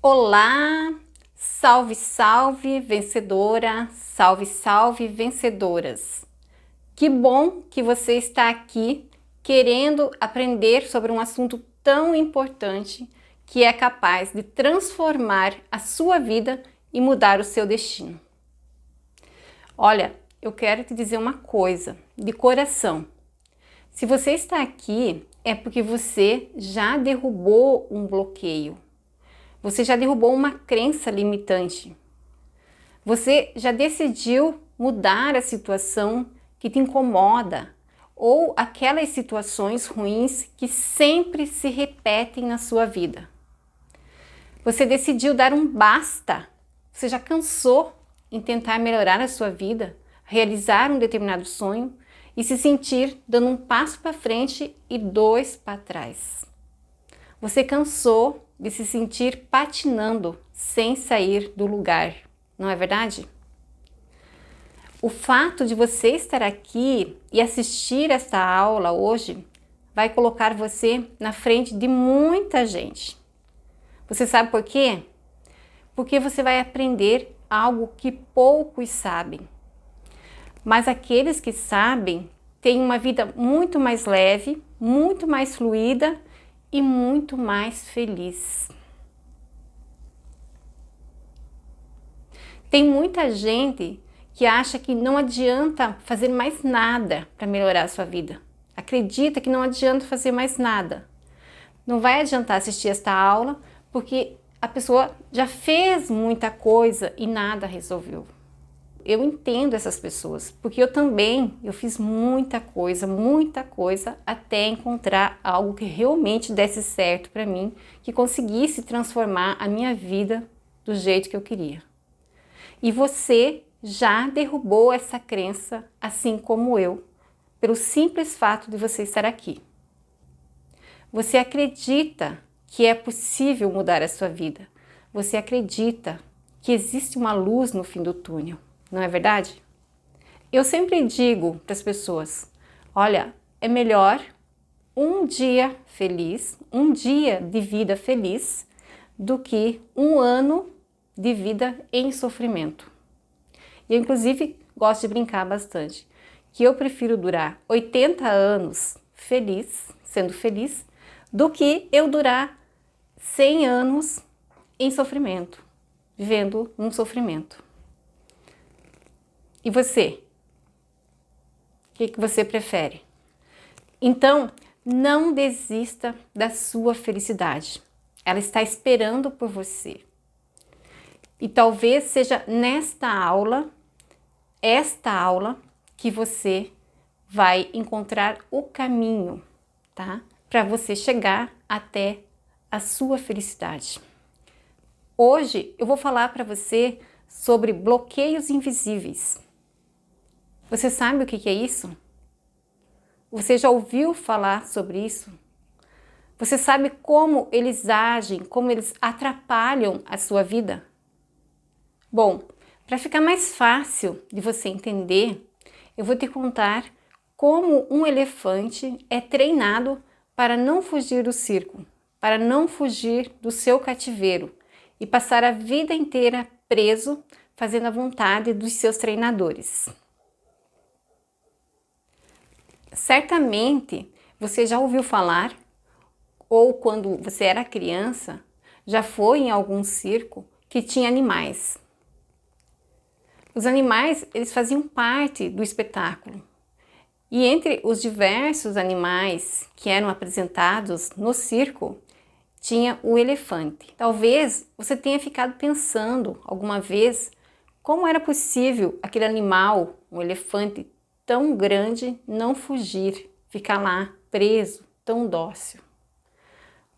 Olá, salve, salve, vencedora, salve, salve, vencedoras. Que bom que você está aqui querendo aprender sobre um assunto tão importante que é capaz de transformar a sua vida e mudar o seu destino. Olha, eu quero te dizer uma coisa de coração. Se você está aqui, é porque você já derrubou um bloqueio. Você já derrubou uma crença limitante. Você já decidiu mudar a situação que te incomoda ou aquelas situações ruins que sempre se repetem na sua vida. Você decidiu dar um basta. Você já cansou em tentar melhorar a sua vida, realizar um determinado sonho e se sentir dando um passo para frente e dois para trás. Você cansou de se sentir patinando sem sair do lugar, não é verdade? O fato de você estar aqui e assistir esta aula hoje vai colocar você na frente de muita gente. Você sabe por quê? Porque você vai aprender algo que poucos sabem. Mas aqueles que sabem têm uma vida muito mais leve, muito mais fluida e muito mais feliz. Tem muita gente que acha que não adianta fazer mais nada para melhorar a sua vida. Acredita que não adianta fazer mais nada. Não vai adiantar assistir esta aula porque a pessoa já fez muita coisa e nada resolveu. Eu entendo essas pessoas, porque eu fiz muita coisa até encontrar algo que realmente desse certo para mim, que conseguisse transformar a minha vida do jeito que eu queria. E você já derrubou essa crença, assim como eu, pelo simples fato de você estar aqui. Você acredita que é possível mudar a sua vida. Você acredita que existe uma luz no fim do túnel. Não é verdade? Eu sempre digo para as pessoas, olha, é melhor um dia feliz, um dia de vida feliz, do que um ano de vida em sofrimento. E eu, inclusive, gosto de brincar bastante, que eu prefiro durar 80 anos feliz, sendo feliz, do que eu durar 100 anos em sofrimento, vivendo um sofrimento. E você? O que você prefere? Então, não desista da sua felicidade. Ela está esperando por você. E talvez seja esta aula, que você vai encontrar o caminho, tá? Para você chegar até a sua felicidade. Hoje eu vou falar para você sobre bloqueios invisíveis. Você sabe o que é isso? Você já ouviu falar sobre isso? Você sabe como eles agem, como eles atrapalham a sua vida? Bom, para ficar mais fácil de você entender, eu vou te contar como um elefante é treinado para não fugir do circo, para não fugir do seu cativeiro e passar a vida inteira preso, fazendo a vontade dos seus treinadores. Certamente você já ouviu falar, ou quando você era criança, já foi em algum circo que tinha animais. Os animais, eles faziam parte do espetáculo. E entre os diversos animais que eram apresentados no circo, tinha o elefante. Talvez você tenha ficado pensando alguma vez como era possível aquele animal, um elefante tão grande, não fugir, ficar lá preso, tão dócil.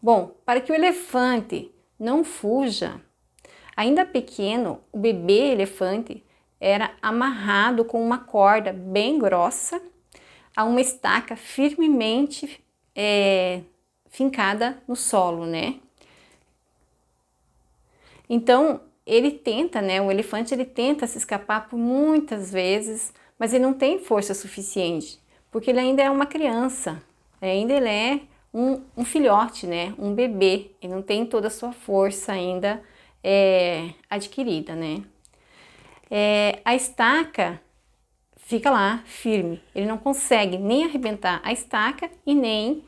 Bom, para que o elefante não fuja, ainda pequeno, o bebê elefante era amarrado com uma corda bem grossa a uma estaca firmemente fincada no solo, né? Então, o elefante tenta se escapar por muitas vezes, mas ele não tem força suficiente, porque ele ainda é uma criança, ainda ele é um filhote, né? Um bebê, ele não tem toda a sua força ainda adquirida, né? A estaca fica lá firme, ele não consegue nem arrebentar a estaca e nem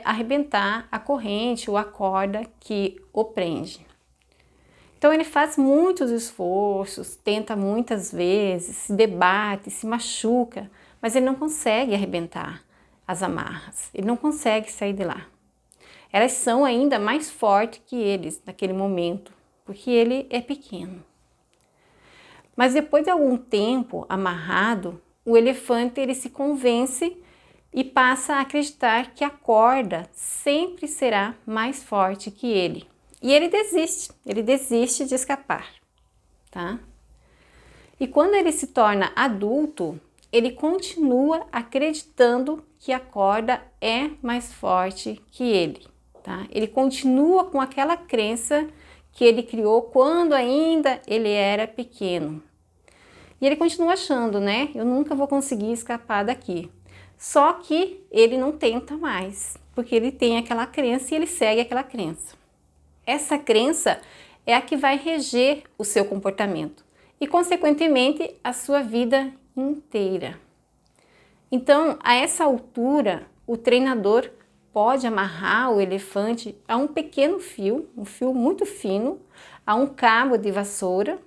arrebentar a corrente ou a corda que o prende. Então ele faz muitos esforços, tenta muitas vezes, se debate, se machuca, mas ele não consegue arrebentar as amarras, ele não consegue sair de lá. Elas são ainda mais fortes que eles naquele momento, porque ele é pequeno. Mas depois de algum tempo amarrado, o elefante ele se convence e passa a acreditar que a corda sempre será mais forte que ele. E ele desiste de escapar, tá? E quando ele se torna adulto, ele continua acreditando que a corda é mais forte que ele, tá? Ele continua com aquela crença que ele criou quando ainda ele era pequeno. E ele continua achando, né? Eu nunca vou conseguir escapar daqui. Só que ele não tenta mais, porque ele tem aquela crença e ele segue aquela crença. Essa crença é a que vai reger o seu comportamento e, consequentemente, a sua vida inteira. Então, a essa altura, o treinador pode amarrar o elefante a um pequeno fio, um fio muito fino, a um cabo de vassoura,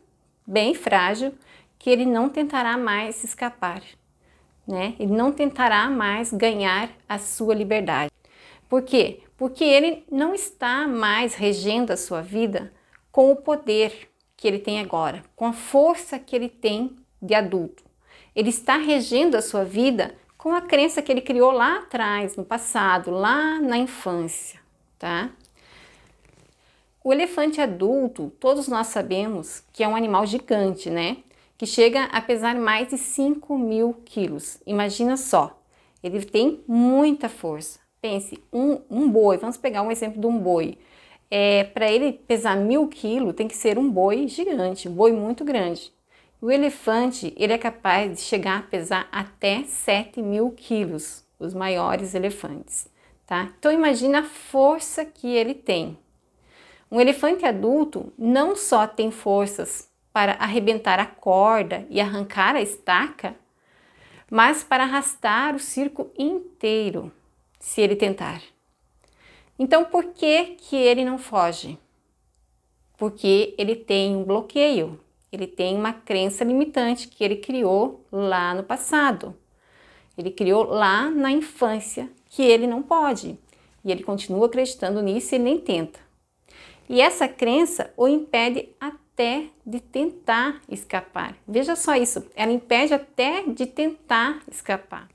bem frágil, que ele não tentará mais se escapar, né? Ele não tentará mais ganhar a sua liberdade. Por quê? Porque ele não está mais regendo a sua vida com o poder que ele tem agora, com a força que ele tem de adulto. Ele está regendo a sua vida com a crença que ele criou lá atrás, no passado, lá na infância, tá? O elefante adulto, todos nós sabemos que é um animal gigante, né? Que chega a pesar mais de 5.000 quilos. Imagina só, ele tem muita força. Pense, um boi, vamos pegar um exemplo de um boi. Para ele pesar 1.000 quilos, tem que ser um boi gigante, um boi muito grande. O elefante, ele é capaz de chegar a pesar até 7.000 quilos, os maiores elefantes, tá? Então imagina a força que ele tem. Um elefante adulto não só tem forças para arrebentar a corda e arrancar a estaca, mas para arrastar o circo inteiro, se ele tentar. Então, por que que ele não foge? Porque ele tem um bloqueio, ele tem uma crença limitante que ele criou lá no passado. Ele criou lá na infância que ele não pode. E ele continua acreditando nisso e ele nem tenta. E essa crença o impede até de tentar escapar. Veja só isso, ela impede até de tentar escapar.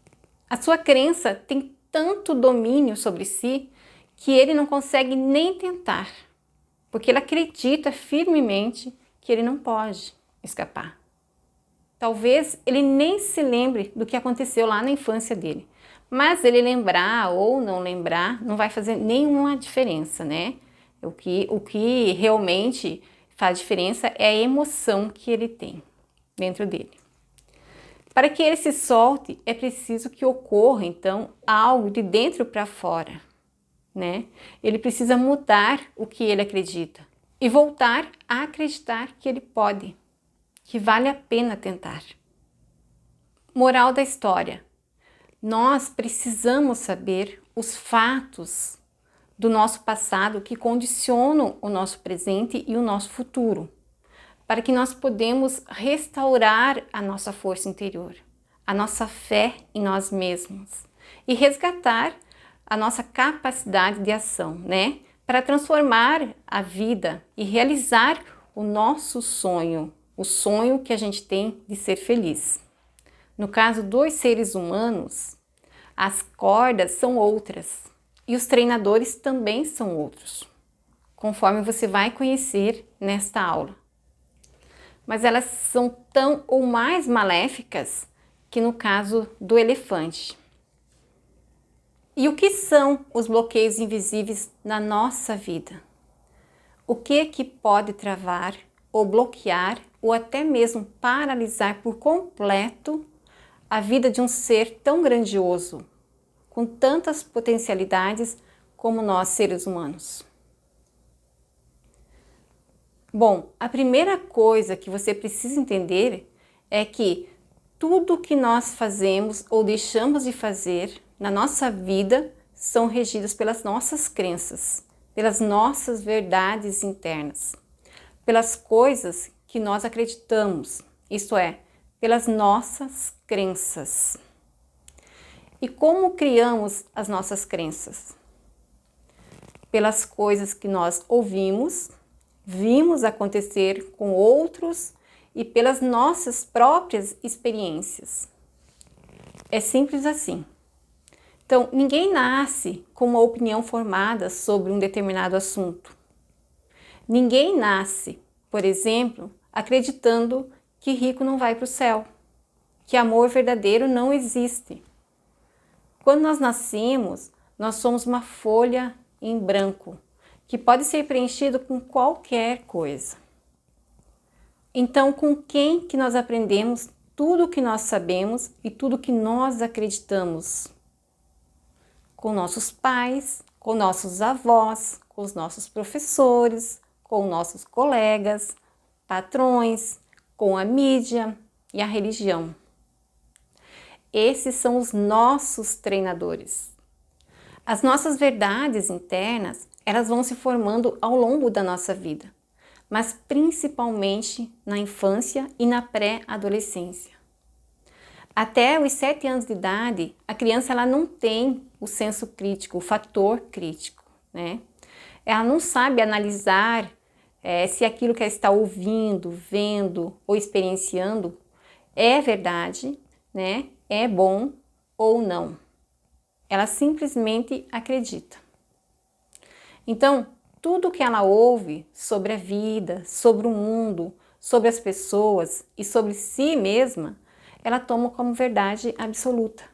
A sua crença tem tanto domínio sobre si que ele não consegue nem tentar, porque ele acredita firmemente que ele não pode escapar. Talvez ele nem se lembre do que aconteceu lá na infância dele, mas ele lembrar ou não lembrar não vai fazer nenhuma diferença, né? O que realmente faz diferença é a emoção que ele tem dentro dele. Para que ele se solte, é preciso que ocorra, então, algo de dentro para fora, né? Ele precisa mudar o que ele acredita e voltar a acreditar que ele pode, que vale a pena tentar. Moral da história: nós precisamos saber os fatos do nosso passado que condicionam o nosso presente e o nosso futuro, para que nós podemos restaurar a nossa força interior, a nossa fé em nós mesmos e resgatar a nossa capacidade de ação, né? Para transformar a vida e realizar o nosso sonho, o sonho que a gente tem de ser feliz. No caso dos seres humanos, as cordas são outras e os treinadores também são outros, conforme você vai conhecer nesta aula. Mas elas são tão ou mais maléficas que no caso do elefante. E o que são os bloqueios invisíveis na nossa vida? O que pode travar ou bloquear ou até mesmo paralisar por completo a vida de um ser tão grandioso, com tantas potencialidades como nós seres humanos? Bom, a primeira coisa que você precisa entender é que tudo que nós fazemos ou deixamos de fazer na nossa vida são regidos pelas nossas crenças, pelas nossas verdades internas, pelas coisas que nós acreditamos, isto é, pelas nossas crenças. E como criamos as nossas crenças? Pelas coisas que nós ouvimos, vimos acontecer com outros e pelas nossas próprias experiências. É simples assim. Então, ninguém nasce com uma opinião formada sobre um determinado assunto. Ninguém nasce, por exemplo, acreditando que rico não vai para o céu, que amor verdadeiro não existe. Quando nós nascemos, nós somos uma folha em branco, que pode ser preenchido com qualquer coisa. Então, com quem que nós aprendemos tudo o que nós sabemos e tudo o que nós acreditamos? Com nossos pais, com nossos avós, com os nossos professores, com nossos colegas, patrões, com a mídia e a religião. Esses são os nossos treinadores. As nossas verdades internas, elas vão se formando ao longo da nossa vida, mas principalmente na infância e na pré-adolescência. Até os 7 anos de idade, a criança ela não tem o senso crítico, o fator crítico, né? Ela não sabe analisar se aquilo que ela está ouvindo, vendo ou experienciando é verdade, né? É bom ou não. Ela simplesmente acredita. Então, tudo que ela ouve sobre a vida, sobre o mundo, sobre as pessoas e sobre si mesma, ela toma como verdade absoluta.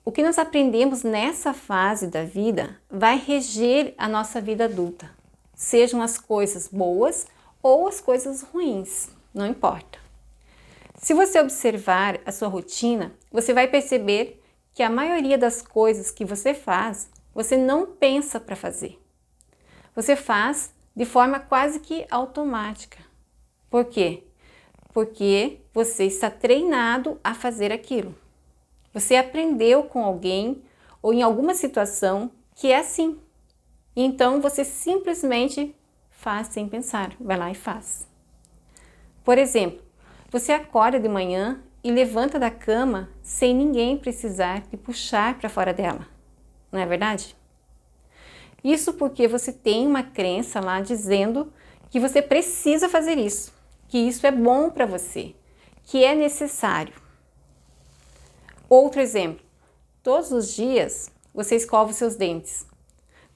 O que nós aprendemos nessa fase da vida vai reger a nossa vida adulta, sejam as coisas boas ou as coisas ruins, não importa. Se você observar a sua rotina, você vai perceber que a maioria das coisas que você faz, você não pensa para fazer. Você faz de forma quase que automática. Por quê? Porque você está treinado a fazer aquilo. Você aprendeu com alguém ou em alguma situação que é assim. Então você simplesmente faz sem pensar, vai lá e faz. Por exemplo, você acorda de manhã e levanta da cama sem ninguém precisar te puxar para fora dela, não é verdade? Isso porque você tem uma crença lá dizendo que você precisa fazer isso, que isso é bom para você, que é necessário. Outro exemplo, todos os dias você escova os seus dentes.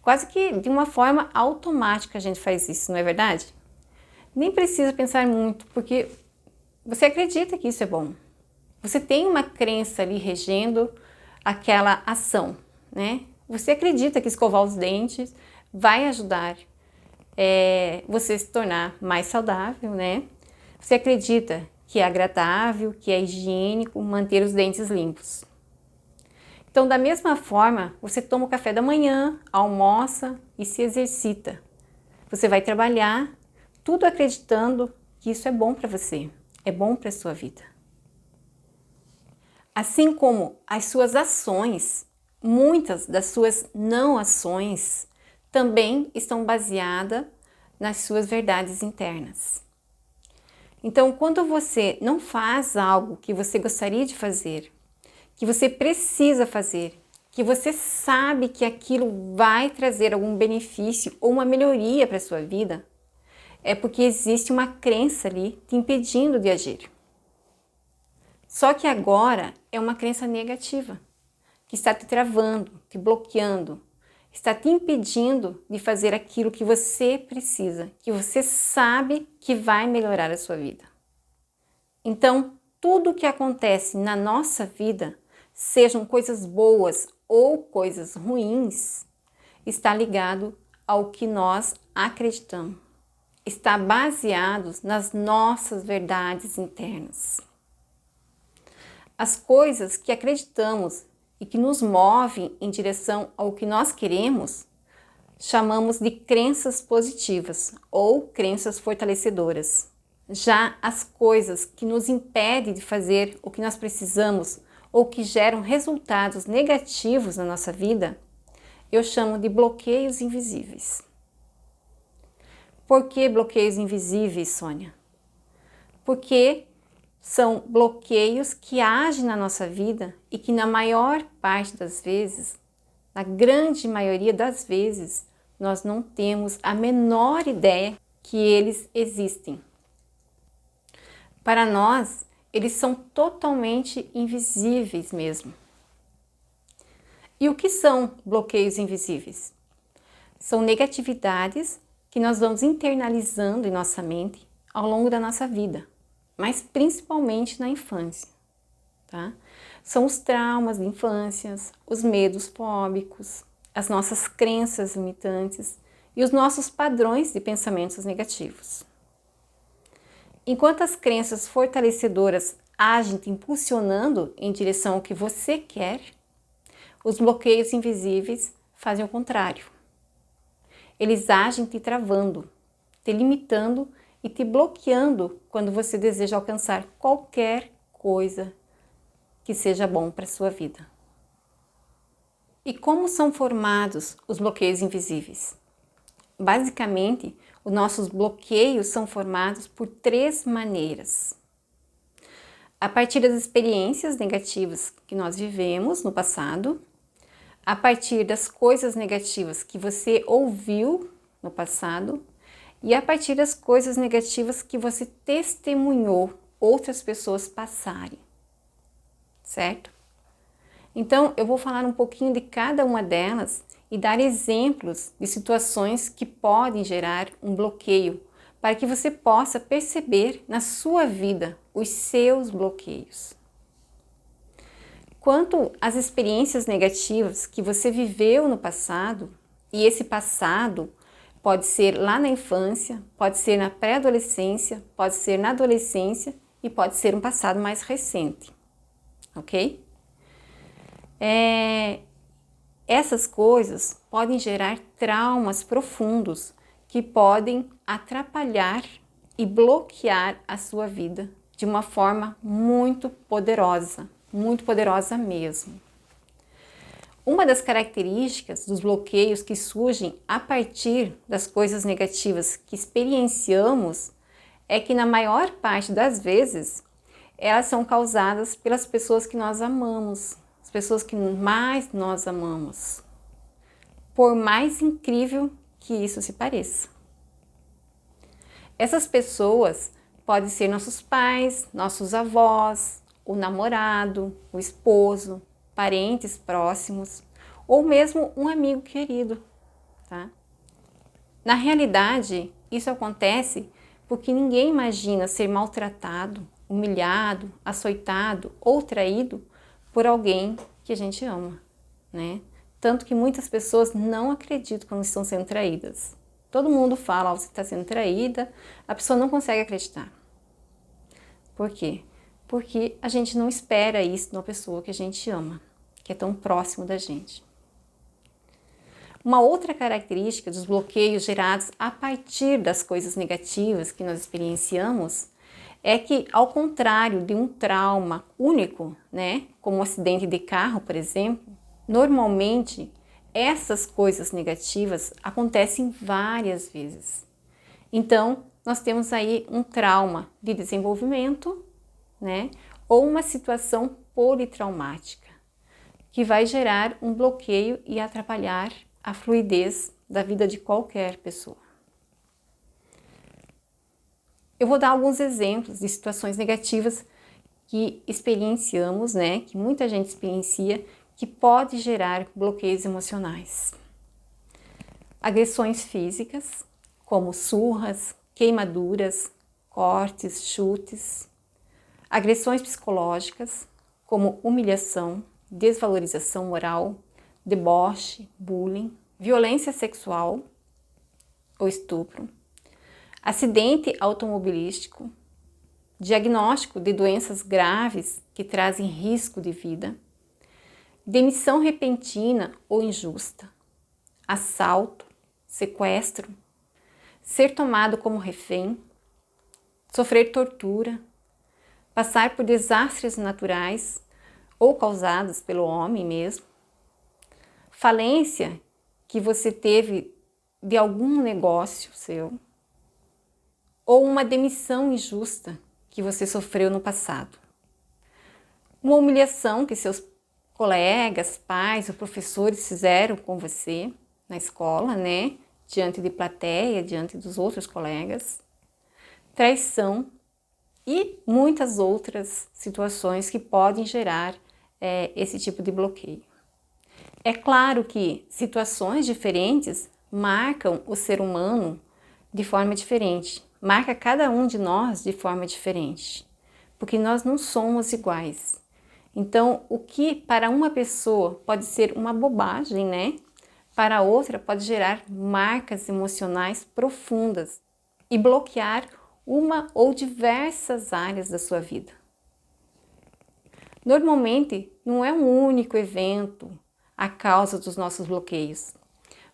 Quase que de uma forma automática a gente faz isso, não é verdade? Nem precisa pensar muito, porque você acredita que isso é bom. Você tem uma crença ali regendo aquela ação, né? Você acredita que escovar os dentes vai ajudar você se tornar mais saudável, né? Você acredita que é agradável, que é higiênico manter os dentes limpos. Então, da mesma forma, você toma o café da manhã, almoça e se exercita. Você vai trabalhar, tudo acreditando que isso é bom para você, é bom para a sua vida. Assim como as suas ações, muitas das suas não ações também estão baseadas nas suas verdades internas. Então, quando você não faz algo que você gostaria de fazer, que você precisa fazer, que você sabe que aquilo vai trazer algum benefício ou uma melhoria para a sua vida, é porque existe uma crença ali te impedindo de agir. Só que agora é uma crença negativa, que está te travando, te bloqueando, está te impedindo de fazer aquilo que você precisa, que você sabe que vai melhorar a sua vida. Então, tudo o que acontece na nossa vida, sejam coisas boas ou coisas ruins, está ligado ao que nós acreditamos. Está baseado nas nossas verdades internas. As coisas que acreditamos e que nos movem em direção ao que nós queremos chamamos de crenças positivas ou crenças fortalecedoras. Já as coisas que nos impedem de fazer o que nós precisamos ou que geram resultados negativos na nossa vida, eu chamo de bloqueios invisíveis. Por que bloqueios invisíveis, Sônia? Porque são bloqueios que agem na nossa vida e que na maior parte das vezes, na grande maioria das vezes, nós não temos a menor ideia que eles existem. Para nós, eles são totalmente invisíveis mesmo. E o que são bloqueios invisíveis? São negatividades que nós vamos internalizando em nossa mente ao longo da nossa vida, mas principalmente na infância, tá? São os traumas de infância, os medos fóbicos, as nossas crenças limitantes e os nossos padrões de pensamentos negativos. Enquanto as crenças fortalecedoras agem te impulsionando em direção ao que você quer, os bloqueios invisíveis fazem o contrário. Eles agem te travando, te limitando e te bloqueando quando você deseja alcançar qualquer coisa que seja bom para a sua vida. E como são formados os bloqueios invisíveis? Basicamente, os nossos bloqueios são formados por 3 maneiras. A partir das experiências negativas que nós vivemos no passado, a partir das coisas negativas que você ouviu no passado e a partir das coisas negativas que você testemunhou outras pessoas passarem, certo? Então, eu vou falar um pouquinho de cada uma delas e dar exemplos de situações que podem gerar um bloqueio para que você possa perceber na sua vida os seus bloqueios. Quanto às experiências negativas que você viveu no passado, e esse passado pode ser lá na infância, pode ser na pré-adolescência, pode ser na adolescência e pode ser um passado mais recente, ok? Essas coisas podem gerar traumas profundos que podem atrapalhar e bloquear a sua vida de uma forma muito poderosa mesmo. Uma das características dos bloqueios que surgem a partir das coisas negativas que experienciamos é que na maior parte das vezes elas são causadas pelas pessoas que nós amamos, as pessoas que mais nós amamos, por mais incrível que isso se pareça. Essas pessoas podem ser nossos pais, nossos avós, o namorado, o esposo, parentes próximos ou mesmo um amigo querido, tá? Na realidade, isso acontece porque ninguém imagina ser maltratado, humilhado, açoitado ou traído por alguém que a gente ama, né? Tanto que muitas pessoas não acreditam quando estão sendo traídas. Todo mundo fala, você está sendo traída, a pessoa não consegue acreditar. Por quê? Porque a gente não espera isso de uma pessoa que a gente ama, que é tão próximo da gente. Uma outra característica dos bloqueios gerados a partir das coisas negativas que nós experienciamos é que, ao contrário de um trauma único, né, como um acidente de carro, por exemplo, normalmente essas coisas negativas acontecem várias vezes. Então, nós temos aí um trauma de desenvolvimento, né, ou uma situação politraumática, que vai gerar um bloqueio e atrapalhar a fluidez da vida de qualquer pessoa. Eu vou dar alguns exemplos de situações negativas que experienciamos, né, que muita gente experiencia, que pode gerar bloqueios emocionais. Agressões físicas, como surras, queimaduras, cortes, chutes. Agressões psicológicas, como humilhação, desvalorização moral, deboche, bullying, violência sexual ou estupro, acidente automobilístico, diagnóstico de doenças graves que trazem risco de vida, demissão repentina ou injusta, assalto, sequestro, ser tomado como refém, sofrer tortura, passar por desastres naturais ou causados pelo homem mesmo, falência que você teve de algum negócio seu, ou uma demissão injusta que você sofreu no passado. Uma humilhação que seus colegas, pais ou professores fizeram com você na escola, né? Diante de plateia, diante dos outros colegas. Traição e muitas outras situações que podem gerar esse tipo de bloqueio. É claro que situações diferentes marcam o ser humano de forma diferente, marca cada um de nós de forma diferente, porque nós não somos iguais. Então, o que para uma pessoa pode ser uma bobagem, né? Para outra pode gerar marcas emocionais profundas e bloquear uma ou diversas áreas da sua vida. Normalmente, não é um único evento a causa dos nossos bloqueios,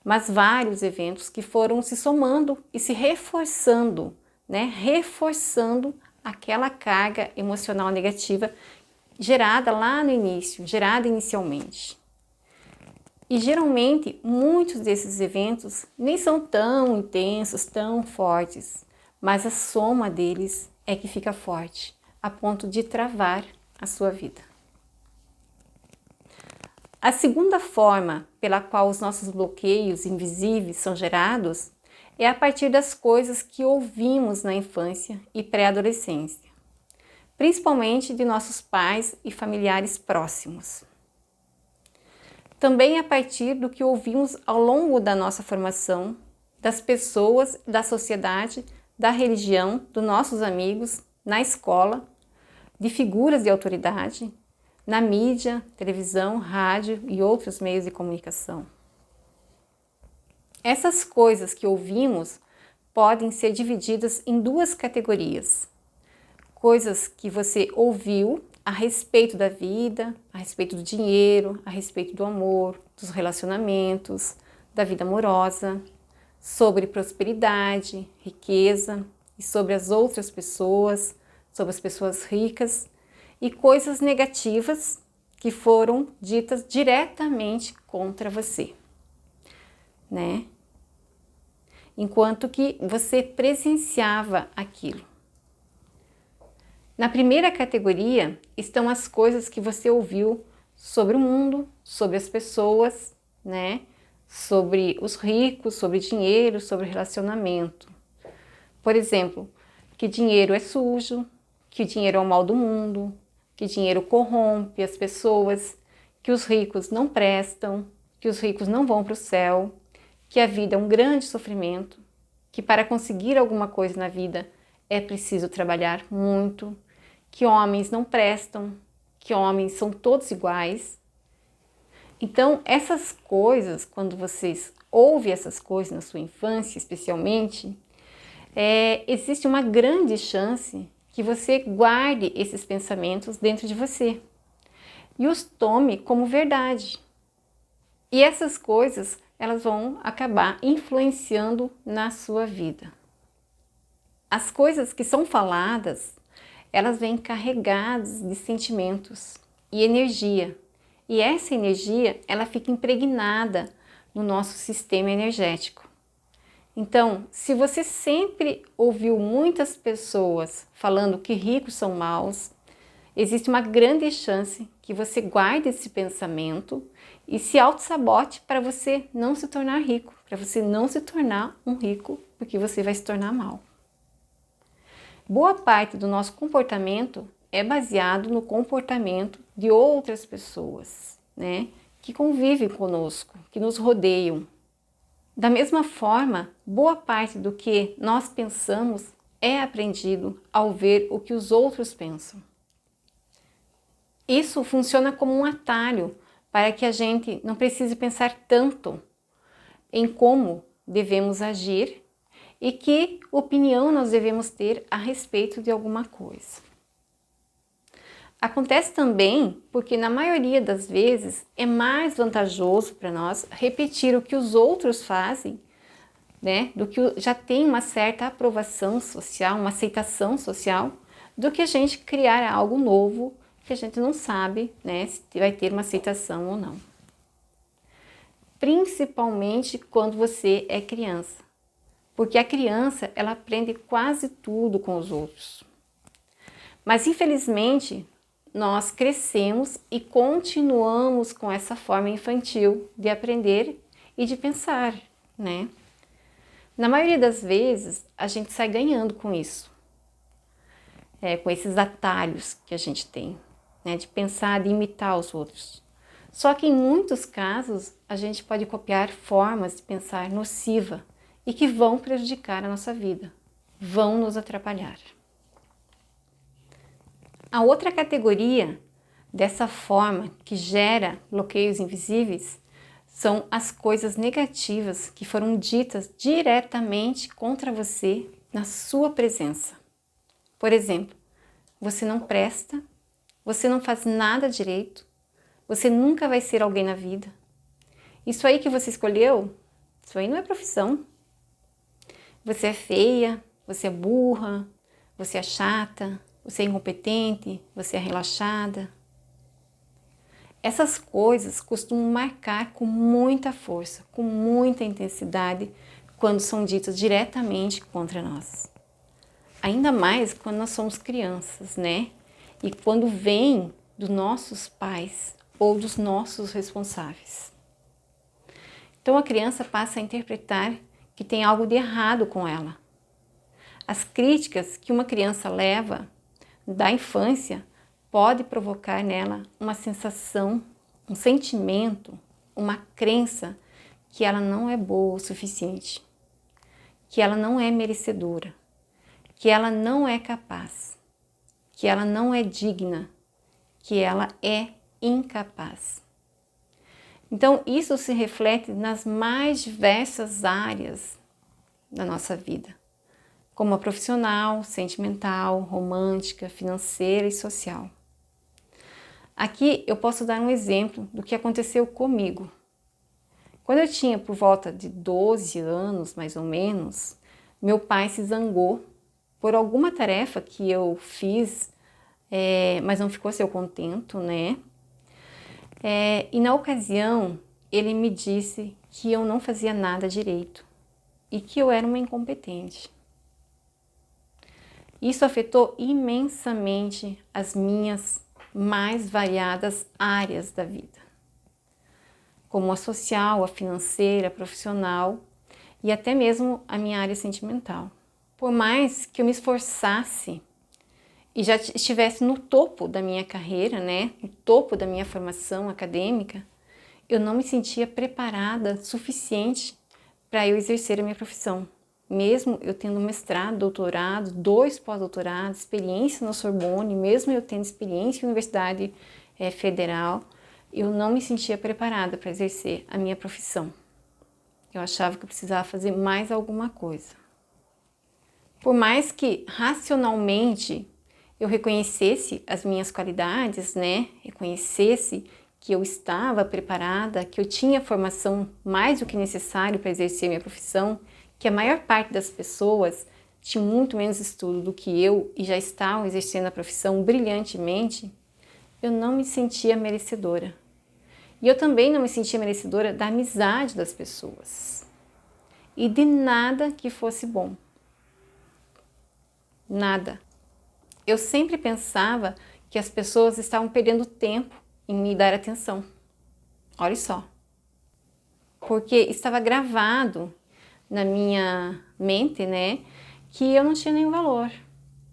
mas vários eventos que foram se somando e se reforçando, né? Reforçando aquela carga emocional negativa gerada lá no início, gerada inicialmente. E geralmente, muitos desses eventos nem são tão intensos, tão fortes, mas a soma deles é que fica forte, a ponto de travar a sua vida. A segunda forma pela qual os nossos bloqueios invisíveis são gerados é a partir das coisas que ouvimos na infância e pré-adolescência, principalmente de nossos pais e familiares próximos. Também a partir do que ouvimos ao longo da nossa formação, das pessoas, da sociedade, da religião, dos nossos amigos, na escola, de figuras de autoridade, na mídia, televisão, rádio e outros meios de comunicação. Essas coisas que ouvimos podem ser divididas em duas categorias. Coisas que você ouviu a respeito da vida, a respeito do dinheiro, a respeito do amor, dos relacionamentos, da vida amorosa, sobre prosperidade, riqueza e sobre as outras pessoas, sobre as pessoas ricas, e coisas negativas que foram ditas diretamente contra você, né? Enquanto que você presenciava aquilo. Na primeira categoria estão as coisas que você ouviu sobre o mundo, sobre as pessoas, né? Sobre os ricos, sobre dinheiro, sobre relacionamento. Por exemplo, que dinheiro é sujo, que dinheiro é o mal do mundo, que dinheiro corrompe as pessoas, que os ricos não prestam, que os ricos não vão para o céu, que a vida é um grande sofrimento, que para conseguir alguma coisa na vida é preciso trabalhar muito, que homens não prestam, que homens são todos iguais. Então, essas coisas, quando vocês ouvem essas coisas na sua infância, especialmente, existe uma grande chance que você guarde esses pensamentos dentro de você e os tome como verdade. E essas coisas, elas vão acabar influenciando na sua vida. As coisas que são faladas, elas vêm carregadas de sentimentos e energia. E essa energia, ela fica impregnada no nosso sistema energético. Então, se você sempre ouviu muitas pessoas falando que ricos são maus, existe uma grande chance que você guarde esse pensamento e se auto-sabote para você não se tornar rico, para você não se tornar um rico, porque você vai se tornar mal. Boa parte do nosso comportamento é baseado no comportamento de outras pessoas, né, que convivem conosco, que nos rodeiam. Da mesma forma, boa parte do que nós pensamos é aprendido ao ver o que os outros pensam. Isso funciona como um atalho para que a gente não precise pensar tanto em como devemos agir e que opinião nós devemos ter a respeito de alguma coisa. Acontece também porque na maioria das vezes é mais vantajoso para nós repetir o que os outros fazem né, do que já tem uma certa aprovação social, uma aceitação social, do que a gente criar algo novo que a gente não sabe, né, se vai ter uma aceitação ou não. Principalmente quando você é criança, porque a criança, ela aprende quase tudo com os outros. Mas infelizmente, nós crescemos e continuamos com essa forma infantil de aprender e de pensar, né? Na maioria das vezes, a gente sai ganhando com isso, com esses atalhos que a gente tem, né? De pensar, de imitar os outros. Só que em muitos casos, a gente pode copiar formas de pensar nociva e que vão prejudicar a nossa vida, vão nos atrapalhar. A outra categoria dessa forma que gera bloqueios invisíveis são as coisas negativas que foram ditas diretamente contra você na sua presença. Por exemplo, você não presta, você não faz nada direito, você nunca vai ser alguém na vida. Isso aí que você escolheu, isso aí não é profissão. Você é feia, você é burra, você é chata, você é incompetente, você é relaxada. Essas coisas costumam marcar com muita força, com muita intensidade, quando são ditas diretamente contra nós. Ainda mais quando nós somos crianças, né? E quando vem dos nossos pais ou dos nossos responsáveis. Então a criança passa a interpretar que tem algo de errado com ela. As críticas que uma criança leva da infância pode provocar nela uma sensação, um sentimento, uma crença que ela não é boa o suficiente, que ela não é merecedora, que ela não é capaz, que ela não é digna, que ela é incapaz. Então isso se reflete nas mais diversas áreas da nossa vida, como a profissional, sentimental, romântica, financeira e social. Aqui eu posso dar um exemplo do que aconteceu comigo. Quando eu tinha por volta de 12 anos, mais ou menos, meu pai se zangou por alguma tarefa que eu fiz, mas não ficou seu contento, né? E na ocasião, ele me disse que eu não fazia nada direito e que eu era uma incompetente. Isso afetou imensamente as minhas mais variadas áreas da vida, como a social, a financeira, a profissional e até mesmo a minha área sentimental. Por mais que eu me esforçasse e já estivesse no topo da minha carreira, né, no topo da minha formação acadêmica, eu não me sentia preparada suficiente para eu exercer a minha profissão. Mesmo eu tendo mestrado, doutorado, 2 pós-doutorados, experiência na Sorbonne, mesmo eu tendo experiência em universidade federal, eu não me sentia preparada para exercer a minha profissão. Eu achava que eu precisava fazer mais alguma coisa. Por mais que racionalmente eu reconhecesse as minhas qualidades, né, reconhecesse que eu estava preparada, que eu tinha formação mais do que necessário para exercer minha profissão, que a maior parte das pessoas tinha muito menos estudo do que eu e já estavam exercendo a profissão brilhantemente, eu não me sentia merecedora. E eu também não me sentia merecedora da amizade das pessoas. E de nada que fosse bom. Nada. Eu sempre pensava que as pessoas estavam perdendo tempo em me dar atenção. Olha só. Porque estava gravado na minha mente, né, que eu não tinha nenhum valor,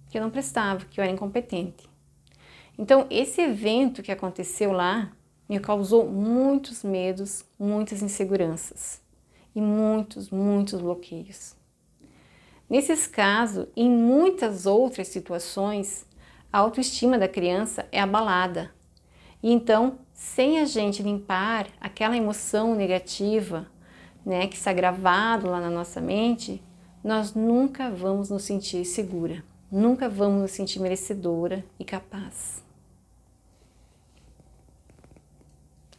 que eu não prestava, que eu era incompetente. Então, esse evento que aconteceu lá me causou muitos medos, muitas inseguranças e muitos bloqueios. Nesses casos, e em muitas outras situações, a autoestima da criança é abalada. E então, sem a gente limpar aquela emoção negativa, né, que está gravado lá na nossa mente, nós nunca vamos nos sentir segura, nunca vamos nos sentir merecedora e capaz.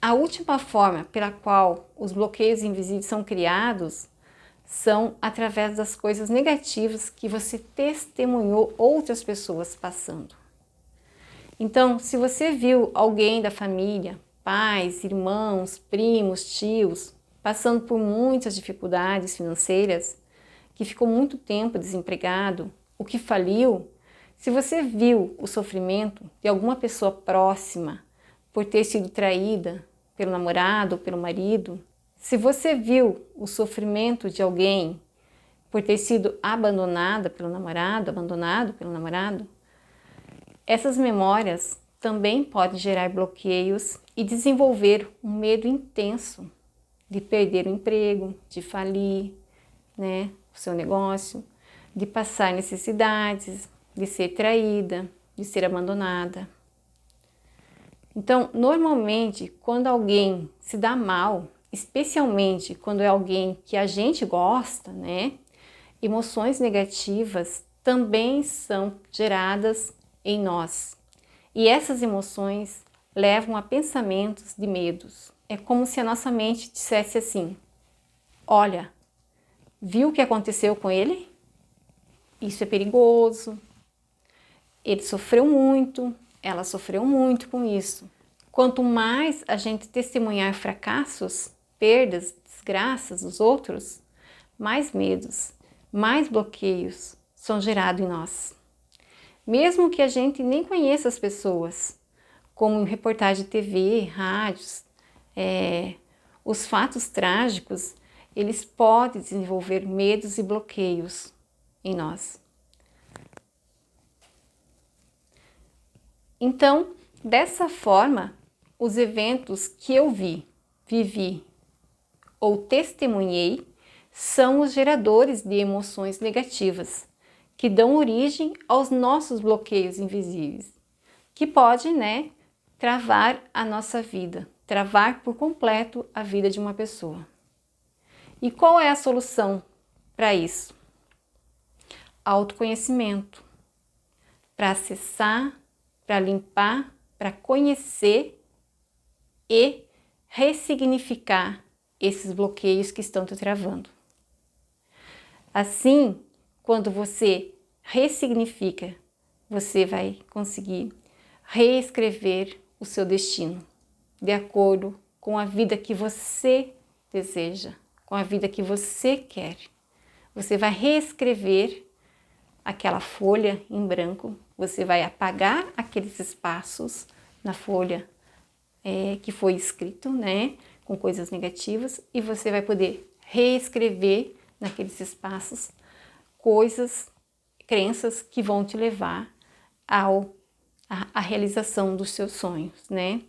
A última forma pela qual os bloqueios invisíveis são criados são através das coisas negativas que você testemunhou outras pessoas passando. Então, se você viu alguém da família, pais, irmãos, primos, tios, passando por muitas dificuldades financeiras, que ficou muito tempo desempregado, o que faliu, se você viu o sofrimento de alguma pessoa próxima por ter sido traída pelo namorado ou pelo marido, se você viu o sofrimento de alguém por ter sido abandonada pelo namorado, abandonado pelo namorado, essas memórias também podem gerar bloqueios e desenvolver um medo intenso de perder o emprego, de falir, né, o seu negócio, de passar necessidades, de ser traída, de ser abandonada. Então, normalmente, quando alguém se dá mal, especialmente quando é alguém que a gente gosta, né, emoções negativas também são geradas em nós. E essas emoções levam a pensamentos de medos. É como se a nossa mente dissesse assim: olha, viu o que aconteceu com ele? Isso é perigoso. Ele sofreu muito, ela sofreu muito com isso. Quanto mais a gente testemunhar fracassos, perdas, desgraças dos outros, mais medos, mais bloqueios são gerados em nós. Mesmo que a gente nem conheça as pessoas, como em reportagem de TV, rádios, os fatos trágicos, eles podem desenvolver medos e bloqueios em nós. Então, dessa forma, os eventos que eu vivi ou testemunhei são os geradores de emoções negativas, que dão origem aos nossos bloqueios invisíveis, que podem, né, travar a nossa vida, travar por completo a vida de uma pessoa. E qual é a solução para isso? Autoconhecimento, para acessar, para limpar, para conhecer e ressignificar esses bloqueios que estão te travando. Assim, quando você ressignifica, você vai conseguir reescrever o seu destino de acordo com a vida que você deseja, com a vida que você quer. Você vai reescrever aquela folha em branco, você vai apagar aqueles espaços na folha que foi escrito, né, com coisas negativas, e você vai poder reescrever naqueles espaços coisas, crenças que vão te levar à realização dos seus sonhos, né?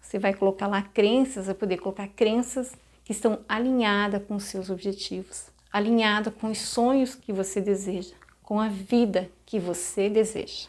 Você vai colocar lá crenças, vai poder colocar crenças que estão alinhadas com os seus objetivos, alinhadas com os sonhos que você deseja, com a vida que você deseja.